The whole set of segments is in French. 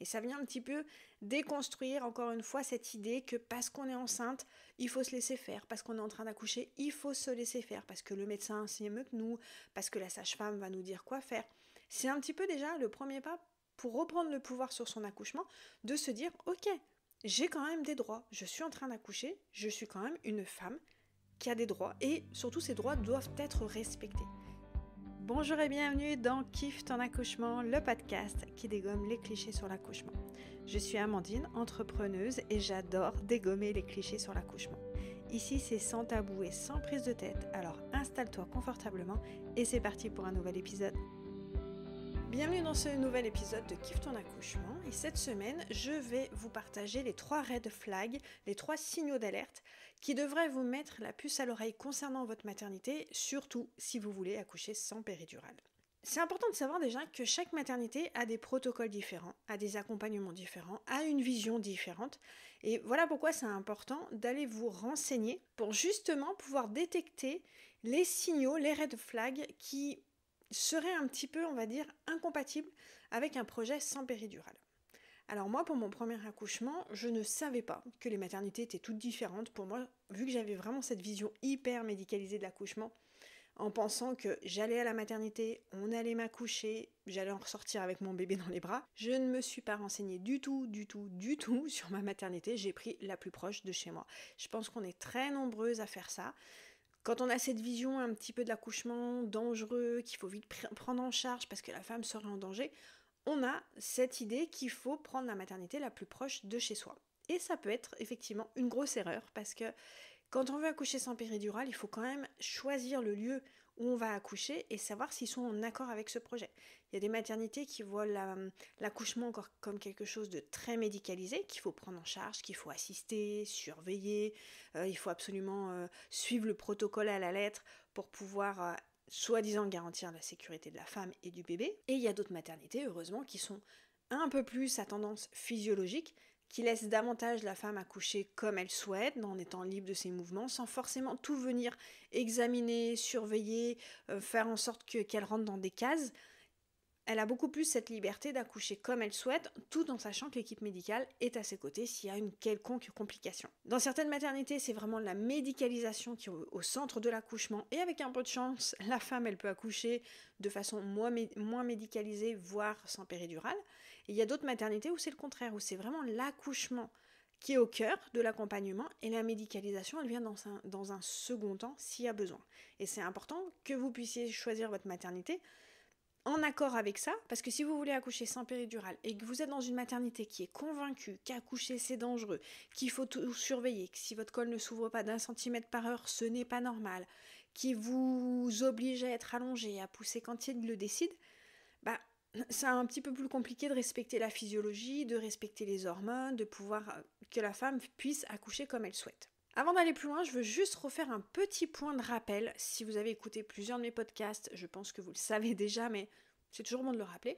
Et ça vient un petit peu déconstruire encore une fois cette idée que parce qu'on est enceinte, il faut se laisser faire, parce qu'on est en train d'accoucher, il faut se laisser faire, parce que le médecin sait mieux que nous, parce que la sage-femme va nous dire quoi faire. C'est un petit peu déjà le premier pas pour reprendre le pouvoir sur son accouchement, de se dire ok, j'ai quand même des droits, je suis en train d'accoucher, je suis quand même une femme qui a des droits et surtout ces droits doivent être respectés. Bonjour et bienvenue dans Kiffe ton accouchement, le podcast qui dégomme les clichés sur l'accouchement. Je suis Amandine, entrepreneuse et j'adore dégommer les clichés sur l'accouchement. Ici c'est sans tabou et sans prise de tête, alors installe-toi confortablement et c'est parti pour un nouvel épisode. Bienvenue dans ce nouvel épisode de Kiffe ton accouchement et cette semaine je vais vous partager les 3 red flags, les 3 signaux d'alerte qui devraient vous mettre la puce à l'oreille concernant votre maternité, surtout si vous voulez accoucher sans péridurale. C'est important de savoir déjà que chaque maternité a des protocoles différents, a des accompagnements différents, a une vision différente et voilà pourquoi c'est important d'aller vous renseigner pour justement pouvoir détecter les signaux, les red flags qui serait un petit peu, on va dire, incompatible avec un projet sans péridurale. Alors moi, pour mon premier accouchement, je ne savais pas que les maternités étaient toutes différentes. Pour moi, vu que j'avais vraiment cette vision hyper médicalisée de l'accouchement, en pensant que j'allais à la maternité, on allait m'accoucher, j'allais en ressortir avec mon bébé dans les bras, je ne me suis pas renseignée du tout sur ma maternité, j'ai pris la plus proche de chez moi. Je pense qu'on est très nombreuses à faire ça. Quand on a cette vision un petit peu de l'accouchement dangereux, qu'il faut vite prendre en charge parce que la femme serait en danger, on a cette idée qu'il faut prendre la maternité la plus proche de chez soi. Et ça peut être effectivement une grosse erreur parce que quand on veut accoucher sans péridurale, il faut quand même choisir le lieu où on va accoucher et savoir s'ils sont en accord avec ce projet. Il y a des maternités qui voient l'accouchement encore comme quelque chose de très médicalisé, qu'il faut prendre en charge, qu'il faut assister, surveiller, il faut absolument suivre le protocole à la lettre pour pouvoir soi-disant garantir la sécurité de la femme et du bébé. Et il y a d'autres maternités, heureusement, qui sont un peu plus à tendance physiologique, qui laisse davantage la femme accoucher comme elle souhaite, en étant libre de ses mouvements, sans forcément tout venir examiner, surveiller, faire en sorte qu'elle rentre dans des cases. Elle a beaucoup plus cette liberté d'accoucher comme elle souhaite, tout en sachant que l'équipe médicale est à ses côtés s'il y a une quelconque complication. Dans certaines maternités, c'est vraiment la médicalisation qui est au centre de l'accouchement, et avec un peu de chance, la femme, elle peut accoucher de façon moins médicalisée, voire sans péridurale. Et il y a d'autres maternités où c'est le contraire, où c'est vraiment l'accouchement qui est au cœur de l'accompagnement, et la médicalisation, elle vient dans un second temps s'il y a besoin. Et c'est important que vous puissiez choisir votre maternité en accord avec ça, parce que si vous voulez accoucher sans péridurale et que vous êtes dans une maternité qui est convaincue qu'accoucher c'est dangereux, qu'il faut tout surveiller, que si votre col ne s'ouvre pas d'1 cm par heure, ce n'est pas normal, qui vous oblige à être allongé, à pousser quand il le décide, c'est un petit peu plus compliqué de respecter la physiologie, de respecter les hormones, de pouvoir que la femme puisse accoucher comme elle souhaite. Avant d'aller plus loin, je veux juste refaire un petit point de rappel. Si vous avez écouté plusieurs de mes podcasts, je pense que vous le savez déjà, mais c'est toujours bon de le rappeler.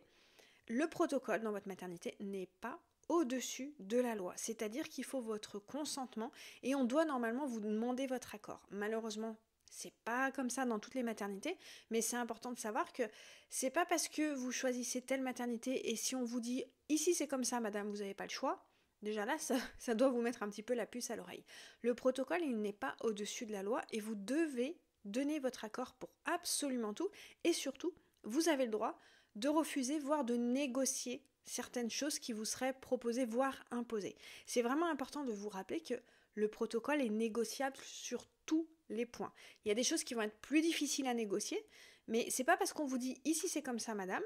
Le protocole dans votre maternité n'est pas au-dessus de la loi. C'est-à-dire qu'il faut votre consentement et on doit normalement vous demander votre accord. Malheureusement, c'est pas comme ça dans toutes les maternités, mais c'est important de savoir que c'est pas parce que vous choisissez telle maternité et si on vous dit ici c'est comme ça madame, vous n'avez pas le choix. Déjà là, ça doit vous mettre un petit peu la puce à l'oreille. Le protocole, il n'est pas au-dessus de la loi et vous devez donner votre accord pour absolument tout. Et surtout, vous avez le droit de refuser, voire de négocier certaines choses qui vous seraient proposées, voire imposées. C'est vraiment important de vous rappeler que le protocole est négociable sur tous les points. Il y a des choses qui vont être plus difficiles à négocier, mais c'est pas parce qu'on vous dit ici c'est comme ça madame,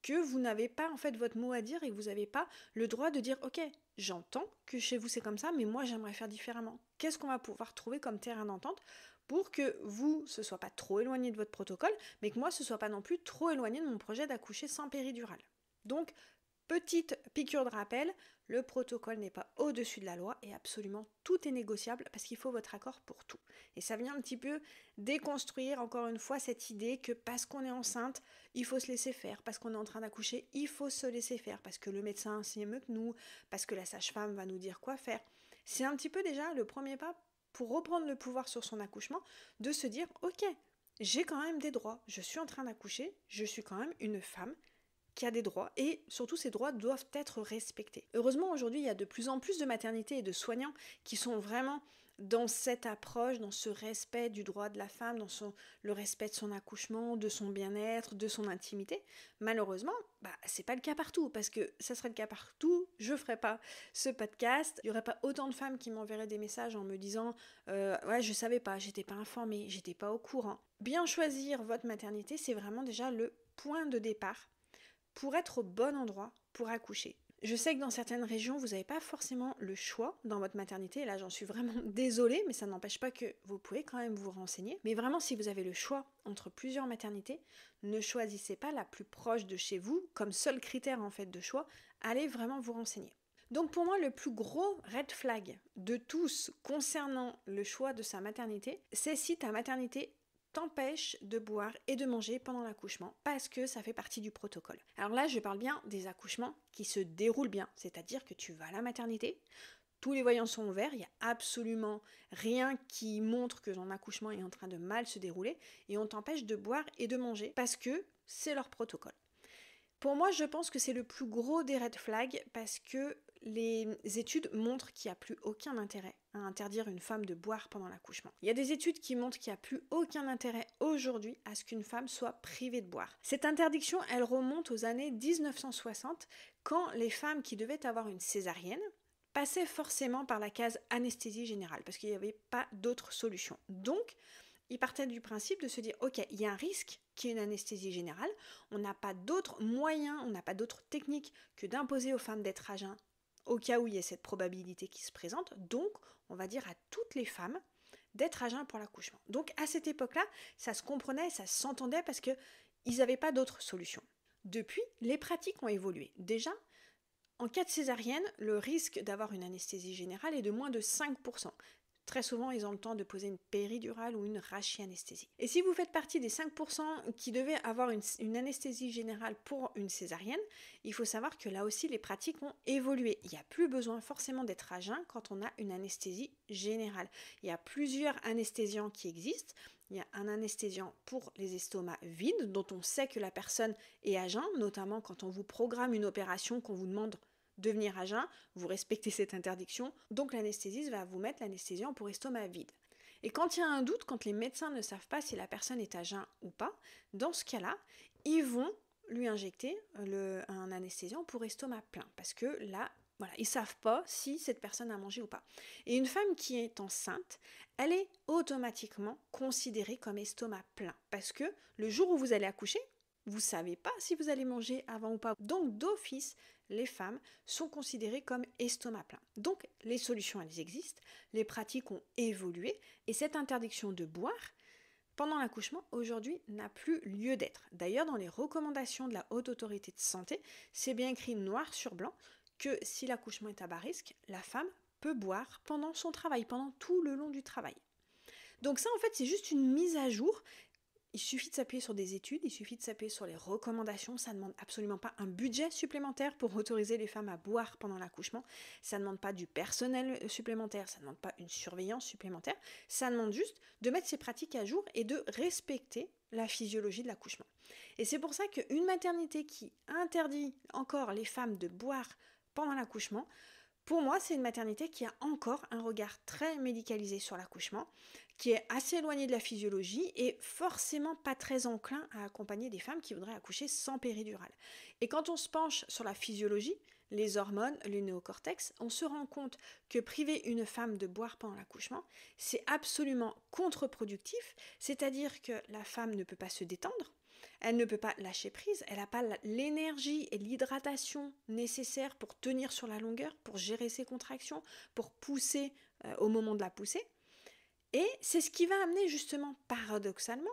que vous n'avez pas en fait votre mot à dire et que vous n'avez pas le droit de dire ok, j'entends que chez vous c'est comme ça, mais moi j'aimerais faire différemment. Qu'est-ce qu'on va pouvoir trouver comme terrain d'entente pour que vous, ce soit pas trop éloigné de votre protocole, mais que moi ce soit pas non plus trop éloigné de mon projet d'accoucher sans péridurale. Donc, petite piqûre de rappel, le protocole n'est pas au-dessus de la loi et absolument tout est négociable parce qu'il faut votre accord pour tout. Et ça vient un petit peu déconstruire encore une fois cette idée que parce qu'on est enceinte, il faut se laisser faire, parce qu'on est en train d'accoucher, il faut se laisser faire, parce que le médecin sait mieux que nous, parce que la sage-femme va nous dire quoi faire. C'est un petit peu déjà le premier pas pour reprendre le pouvoir sur son accouchement, de se dire ok, j'ai quand même des droits, je suis en train d'accoucher, je suis quand même une femme qui a des droits et surtout ces droits doivent être respectés. Heureusement aujourd'hui il y a de plus en plus de maternités et de soignants qui sont vraiment dans cette approche, dans ce respect du droit de la femme, le respect de son accouchement, de son bien-être, de son intimité. Malheureusement, c'est pas le cas partout, parce que ça serait le cas partout, je ferais pas ce podcast, il y aurait pas autant de femmes qui m'enverraient des messages en me disant ouais je savais pas, j'étais pas informée, j'étais pas au courant. Bien choisir votre maternité, c'est vraiment déjà le point de départ pour être au bon endroit pour accoucher. Je sais que dans certaines régions, vous n'avez pas forcément le choix dans votre maternité. Là, j'en suis vraiment désolée, mais ça n'empêche pas que vous pouvez quand même vous renseigner. Mais vraiment, si vous avez le choix entre plusieurs maternités, ne choisissez pas la plus proche de chez vous comme seul critère en fait de choix. Allez vraiment vous renseigner. Donc pour moi, le plus gros red flag de tous concernant le choix de sa maternité, c'est si ta maternité t'empêche de boire et de manger pendant l'accouchement parce que ça fait partie du protocole. Alors là, je parle bien des accouchements qui se déroulent bien, c'est-à-dire que tu vas à la maternité, tous les voyants sont ouverts, il n'y a absolument rien qui montre que ton accouchement est en train de mal se dérouler et on t'empêche de boire et de manger parce que c'est leur protocole. Pour moi, je pense que c'est le plus gros des red flags parce que les études montrent qu'il n'y a plus aucun intérêt à interdire une femme de boire pendant l'accouchement. Il y a des études qui montrent qu'il n'y a plus aucun intérêt aujourd'hui à ce qu'une femme soit privée de boire. Cette interdiction, elle remonte aux années 1960, quand les femmes qui devaient avoir une césarienne passaient forcément par la case anesthésie générale, parce qu'il n'y avait pas d'autre solution. Donc, ils partaient du principe de se dire, ok, il y a un risque qu'il y ait une anesthésie générale, on n'a pas d'autres moyens, on n'a pas d'autres techniques que d'imposer aux femmes d'être à jeun au cas où il y a cette probabilité qui se présente. Donc, on va dire à toutes les femmes d'être à jeun pour l'accouchement. Donc, à cette époque-là, ça se comprenait, ça s'entendait parce qu'ils n'avaient pas d'autre solution. Depuis, les pratiques ont évolué. Déjà, en cas de césarienne, le risque d'avoir une anesthésie générale est de moins de 5%. Très souvent, ils ont le temps de poser une péridurale ou une rachianesthésie. Et si vous faites partie des 5% qui devaient avoir une anesthésie générale pour une césarienne, il faut savoir que là aussi, les pratiques ont évolué. Il n'y a plus besoin forcément d'être à jeun quand on a une anesthésie générale. Il y a plusieurs anesthésiants qui existent. Il y a un anesthésiant pour les estomacs vides, dont on sait que la personne est à jeun, notamment quand on vous programme une opération, qu'on vous demande de venir à jeun, vous respectez cette interdiction, donc l'anesthésiste va vous mettre l'anesthésiant pour estomac vide. Et quand il y a un doute, quand les médecins ne savent pas si la personne est à jeun ou pas, dans ce cas-là, ils vont lui injecter un anesthésiant pour estomac plein, parce que là, voilà, ils ne savent pas si cette personne a mangé ou pas. Et une femme qui est enceinte, elle est automatiquement considérée comme estomac plein, parce que le jour où vous allez accoucher, vous ne savez pas si vous allez manger avant ou pas. Donc d'office, les femmes sont considérées comme estomac plein. Donc les solutions, elles existent, les pratiques ont évolué et cette interdiction de boire pendant l'accouchement, aujourd'hui, n'a plus lieu d'être. D'ailleurs, dans les recommandations de la Haute Autorité de Santé, c'est bien écrit noir sur blanc que si l'accouchement est à bas risque, la femme peut boire pendant son travail, pendant tout le long du travail. Donc ça, en fait, c'est juste une mise à jour. Il suffit de s'appuyer sur des études, il suffit de s'appuyer sur les recommandations, ça ne demande absolument pas un budget supplémentaire pour autoriser les femmes à boire pendant l'accouchement, ça ne demande pas du personnel supplémentaire, ça ne demande pas une surveillance supplémentaire, ça demande juste de mettre ses pratiques à jour et de respecter la physiologie de l'accouchement. Et c'est pour ça qu'une maternité qui interdit encore les femmes de boire pendant l'accouchement, pour moi, c'est une maternité qui a encore un regard très médicalisé sur l'accouchement, qui est assez éloigné de la physiologie et forcément pas très enclin à accompagner des femmes qui voudraient accoucher sans péridurale. Et quand on se penche sur la physiologie, les hormones, le néocortex, on se rend compte que priver une femme de boire pendant l'accouchement, c'est absolument contre-productif, c'est-à-dire que la femme ne peut pas se détendre, elle ne peut pas lâcher prise, elle n'a pas l'énergie et l'hydratation nécessaires pour tenir sur la longueur, pour gérer ses contractions, pour pousser au moment de la poussée. Et c'est ce qui va amener justement, paradoxalement,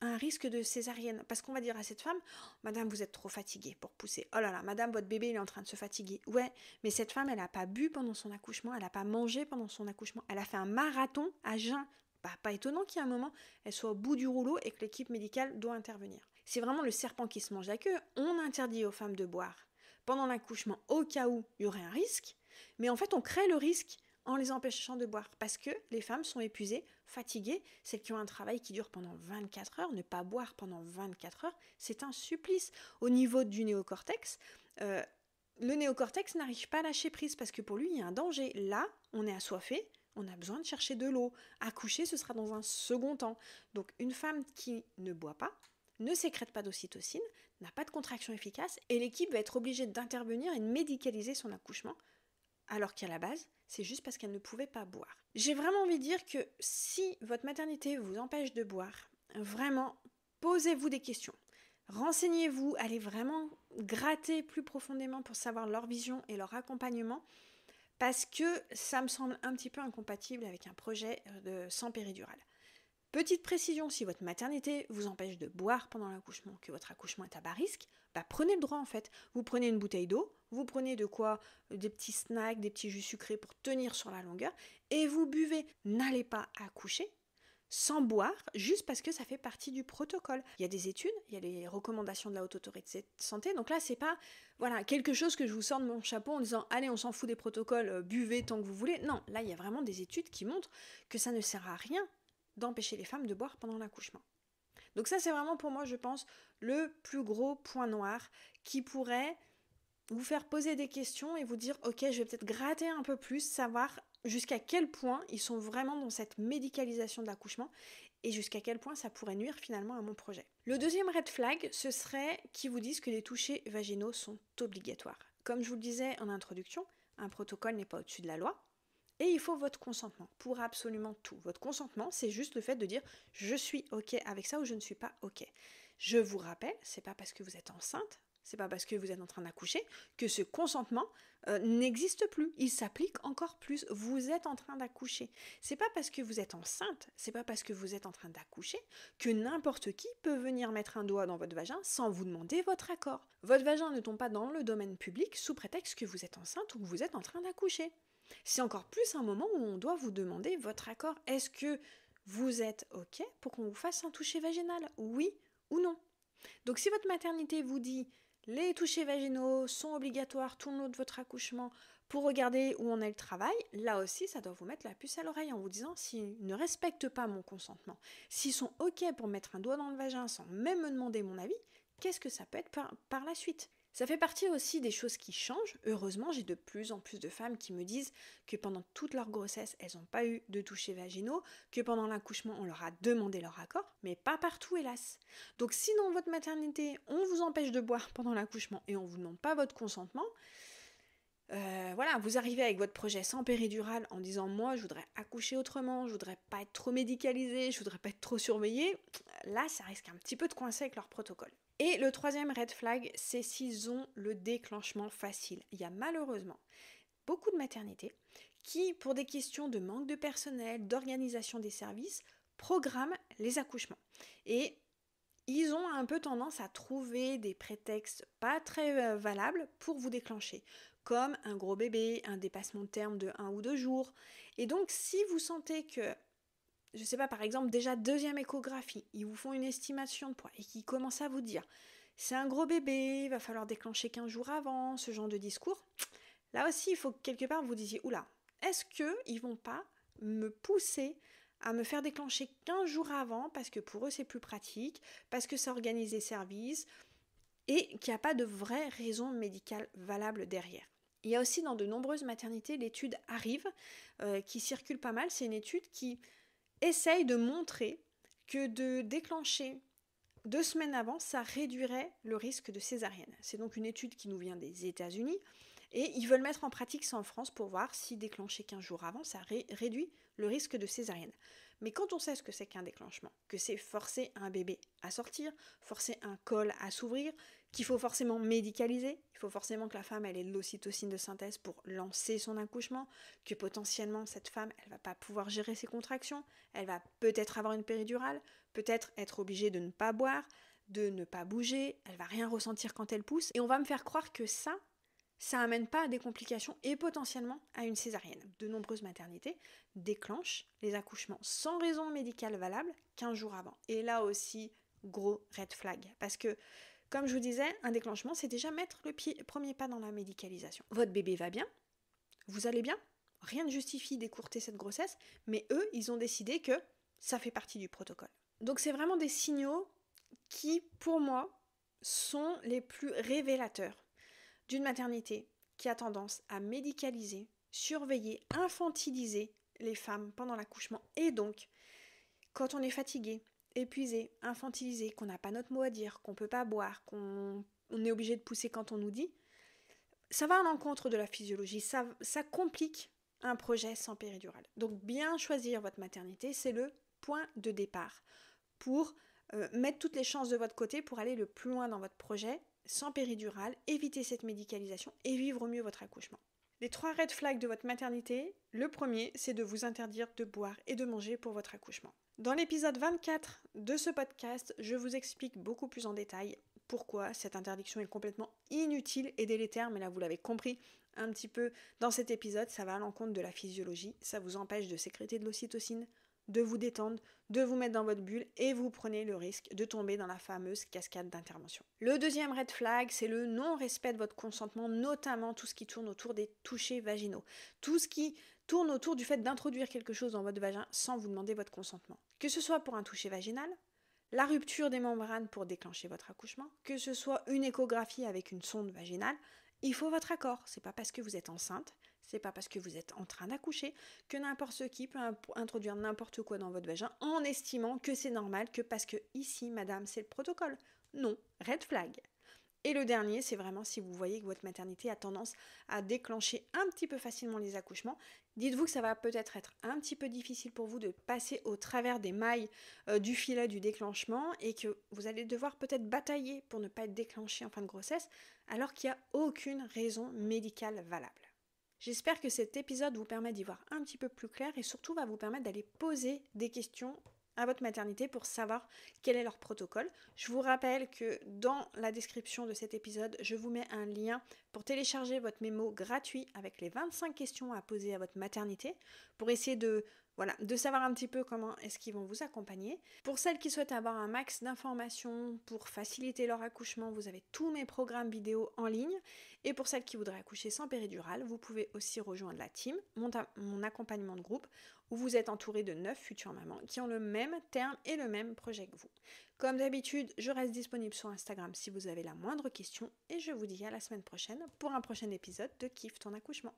à un risque de césarienne. Parce qu'on va dire à cette femme, oh, madame, vous êtes trop fatiguée pour pousser. Oh là là, madame, votre bébé, il est en train de se fatiguer. Ouais, mais cette femme, elle n'a pas bu pendant son accouchement, elle n'a pas mangé pendant son accouchement, elle a fait un marathon à jeun. Pas étonnant qu'il y ait un moment, elle soit au bout du rouleau et que l'équipe médicale doit intervenir. C'est vraiment le serpent qui se mange la queue. On interdit aux femmes de boire pendant l'accouchement au cas où il y aurait un risque, mais en fait on crée le risque en les empêchant de boire. Parce que les femmes sont épuisées, fatiguées, celles qui ont un travail qui dure pendant 24 heures, ne pas boire pendant 24 heures, c'est un supplice. Au niveau du néocortex, le néocortex n'arrive pas à lâcher prise parce que pour lui, il y a un danger. Là, on est assoiffé, on a besoin de chercher de l'eau. Accoucher, ce sera dans un second temps. Donc une femme qui ne boit pas, ne sécrète pas d'ocytocine, n'a pas de contraction efficace et l'équipe va être obligée d'intervenir et de médicaliser son accouchement alors qu'à la base, c'est juste parce qu'elle ne pouvait pas boire. J'ai vraiment envie de dire que si votre maternité vous empêche de boire, vraiment, posez-vous des questions. Renseignez-vous, allez vraiment gratter plus profondément pour savoir leur vision et leur accompagnement parce que ça me semble un petit peu incompatible avec un projet sans péridurale. Petite précision, si votre maternité vous empêche de boire pendant l'accouchement, que votre accouchement est à bas risque, prenez le droit en fait. Vous prenez une bouteille d'eau, vous prenez de quoi, des petits snacks, des petits jus sucrés pour tenir sur la longueur, et vous buvez. N'allez pas accoucher sans boire, juste parce que ça fait partie du protocole. Il y a des études, il y a les recommandations de la Haute Autorité de Santé, donc là c'est pas quelque chose que je vous sors de mon chapeau en disant allez on s'en fout des protocoles, buvez tant que vous voulez. Non, là il y a vraiment des études qui montrent que ça ne sert à rien d'empêcher les femmes de boire pendant l'accouchement. Donc ça c'est vraiment pour moi je pense le plus gros point noir qui pourrait vous faire poser des questions et vous dire ok je vais peut-être gratter un peu plus, savoir jusqu'à quel point ils sont vraiment dans cette médicalisation de l'accouchement et jusqu'à quel point ça pourrait nuire finalement à mon projet. Le deuxième red flag, ce serait qu'ils vous disent que les touchés vaginaux sont obligatoires. Comme je vous le disais en introduction, un protocole n'est pas au-dessus de la loi. Et il faut votre consentement pour absolument tout. Votre consentement, c'est juste le fait de dire « je suis OK avec ça » ou « je ne suis pas OK ». Je vous rappelle, c'est pas parce que vous êtes enceinte, c'est pas parce que vous êtes en train d'accoucher que ce consentement n'existe plus. Il s'applique encore plus. Vous êtes en train d'accoucher. C'est pas parce que vous êtes enceinte, c'est pas parce que vous êtes en train d'accoucher que n'importe qui peut venir mettre un doigt dans votre vagin sans vous demander votre accord. Votre vagin ne tombe pas dans le domaine public sous prétexte que vous êtes enceinte ou que vous êtes en train d'accoucher. C'est encore plus un moment où on doit vous demander votre accord. Est-ce que vous êtes OK pour qu'on vous fasse un toucher vaginal? Oui ou non? Donc si votre maternité vous dit les touchés vaginaux sont obligatoires tout le long de votre accouchement pour regarder où en est le travail, là aussi ça doit vous mettre la puce à l'oreille en vous disant s'ils ne respectent pas mon consentement, s'ils sont OK pour mettre un doigt dans le vagin sans même me demander mon avis, qu'est-ce que ça peut être par la suite? Ça fait partie aussi des choses qui changent. Heureusement, j'ai de plus en plus de femmes qui me disent que pendant toute leur grossesse, elles n'ont pas eu de touchés vaginaux, que pendant l'accouchement, on leur a demandé leur accord, mais pas partout, hélas. Donc si dans votre maternité, on vous empêche de boire pendant l'accouchement et on ne vous demande pas votre consentement, vous arrivez avec votre projet sans péridurale en disant moi je voudrais accoucher autrement, je voudrais pas être trop médicalisée, je voudrais pas être trop surveillée, là ça risque un petit peu de coincer avec leur protocole. Et le troisième red flag, c'est s'ils ont le déclenchement facile. Il y a malheureusement beaucoup de maternités qui, pour des questions de manque de personnel, d'organisation des services, programment les accouchements. Et ils ont un peu tendance à trouver des prétextes pas très valables pour vous déclencher, comme un gros bébé, un dépassement de terme de 1 ou 2 jours. Et donc, si vous sentez que je sais pas, par exemple, déjà deuxième échographie, ils vous font une estimation de poids et qu'ils commencent à vous dire c'est un gros bébé, il va falloir déclencher 15 jours avant, ce genre de discours, là aussi il faut que quelque part vous disiez oula, est-ce qu'ils vont pas me pousser à me faire déclencher 15 jours avant parce que pour eux c'est plus pratique, parce que ça organise les services et qu'il n'y a pas de vraie raison médicale valable derrière. Il y a aussi dans de nombreuses maternités l'étude Arrive qui circule pas mal, c'est une étude qui essaye de montrer que de déclencher 2 semaines avant, ça réduirait le risque de césarienne. C'est donc une étude qui nous vient des États-Unis et ils veulent mettre en pratique ça en France pour voir si déclencher 15 jours avant, ça réduit le risque de césarienne. Mais quand on sait ce que c'est qu'un déclenchement, que c'est forcer un bébé à sortir, forcer un col à s'ouvrir, qu'il faut forcément médicaliser, il faut forcément que la femme ait de l'ocytocine de synthèse pour lancer son accouchement, que potentiellement cette femme, elle va pas pouvoir gérer ses contractions, elle va peut-être avoir une péridurale, peut-être être obligée de ne pas boire, de ne pas bouger, elle va rien ressentir quand elle pousse, et on va me faire croire que ça amène pas à des complications et potentiellement à une césarienne. De nombreuses maternités déclenchent les accouchements sans raison médicale valable 15 jours avant. Et là aussi, gros red flag. Parce que, comme je vous disais, un déclenchement, c'est déjà mettre le premier pas dans la médicalisation. Votre bébé va bien? Vous allez bien? Rien ne justifie d'écourter cette grossesse, mais eux, ils ont décidé que ça fait partie du protocole. Donc c'est vraiment des signaux qui, pour moi, sont les plus révélateurs d'une maternité qui a tendance à médicaliser, surveiller, infantiliser les femmes pendant l'accouchement. Et donc, quand on est fatigué, épuisé, infantilisé, qu'on n'a pas notre mot à dire, qu'on ne peut pas boire, qu'on est obligé de pousser quand on nous dit, ça va à l'encontre de la physiologie, ça complique un projet sans péridurale. Donc bien choisir votre maternité, c'est le point de départ pour mettre toutes les chances de votre côté pour aller le plus loin dans votre projet sans péridurale, éviter cette médicalisation et vivre au mieux votre accouchement. Les 3 red flags de votre maternité, le premier, c'est de vous interdire de boire et de manger pour votre accouchement. Dans l'épisode 24 de ce podcast, je vous explique beaucoup plus en détail pourquoi cette interdiction est complètement inutile et délétère, mais là vous l'avez compris un petit peu dans cet épisode, ça va à l'encontre de la physiologie, ça vous empêche de sécréter de l'ocytocine, de vous détendre, de vous mettre dans votre bulle et vous prenez le risque de tomber dans la fameuse cascade d'intervention. Le deuxième red flag, c'est le non-respect de votre consentement, notamment tout ce qui tourne autour des touchés vaginaux. Tout ce qui tourne autour du fait d'introduire quelque chose dans votre vagin sans vous demander votre consentement. Que ce soit pour un toucher vaginal, la rupture des membranes pour déclencher votre accouchement, que ce soit une échographie avec une sonde vaginale, il faut votre accord. C'est pas parce que vous êtes enceinte, c'est pas parce que vous êtes en train d'accoucher que n'importe qui peut introduire n'importe quoi dans votre vagin en estimant que c'est normal, que parce que ici, madame, c'est le protocole. Non, red flag. Et le dernier, c'est vraiment si vous voyez que votre maternité a tendance à déclencher un petit peu facilement les accouchements, dites-vous que ça va peut-être être un petit peu difficile pour vous de passer au travers des mailles du filet du déclenchement et que vous allez devoir peut-être batailler pour ne pas être déclenché en fin de grossesse alors qu'il n'y a aucune raison médicale valable. J'espère que cet épisode vous permet d'y voir un petit peu plus clair et surtout va vous permettre d'aller poser des questions à votre maternité pour savoir quel est leur protocole. Je vous rappelle que dans la description de cet épisode, je vous mets un lien pour télécharger votre mémo gratuit avec les 25 questions à poser à votre maternité pour essayer de savoir un petit peu comment est-ce qu'ils vont vous accompagner. Pour celles qui souhaitent avoir un max d'informations pour faciliter leur accouchement, vous avez tous mes programmes vidéo en ligne. Et pour celles qui voudraient accoucher sans péridurale, vous pouvez aussi rejoindre la team, mon accompagnement de groupe, où vous êtes entouré de 9 futures mamans qui ont le même terme et le même projet que vous. Comme d'habitude, je reste disponible sur Instagram si vous avez la moindre question et je vous dis à la semaine prochaine pour un prochain épisode de Kiffe ton accouchement.